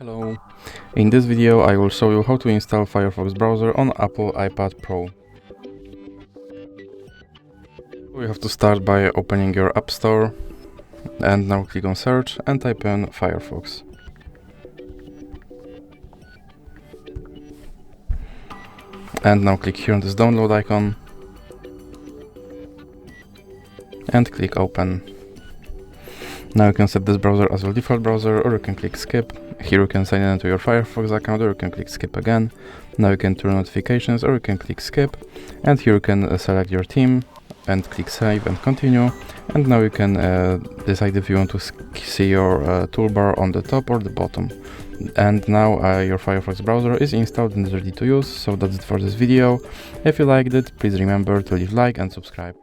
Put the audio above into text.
Hello, in this video I will show you how to install Firefox browser on Apple iPad Pro. We have to start by opening your App Store and now click on search and type in Firefox. And now click here on this download icon and click open. Now you can set this browser as your default browser, or you can click skip. Here you can sign in to your Firefox account, or you can click skip again. Now you can turn notifications, or you can click skip. And here you can select your theme and click save and continue. And now you can decide if you want to see your toolbar on the top or the bottom. And now your Firefox browser is installed and is ready to use. So that's it for this video. If you liked it, please remember to leave a like and subscribe.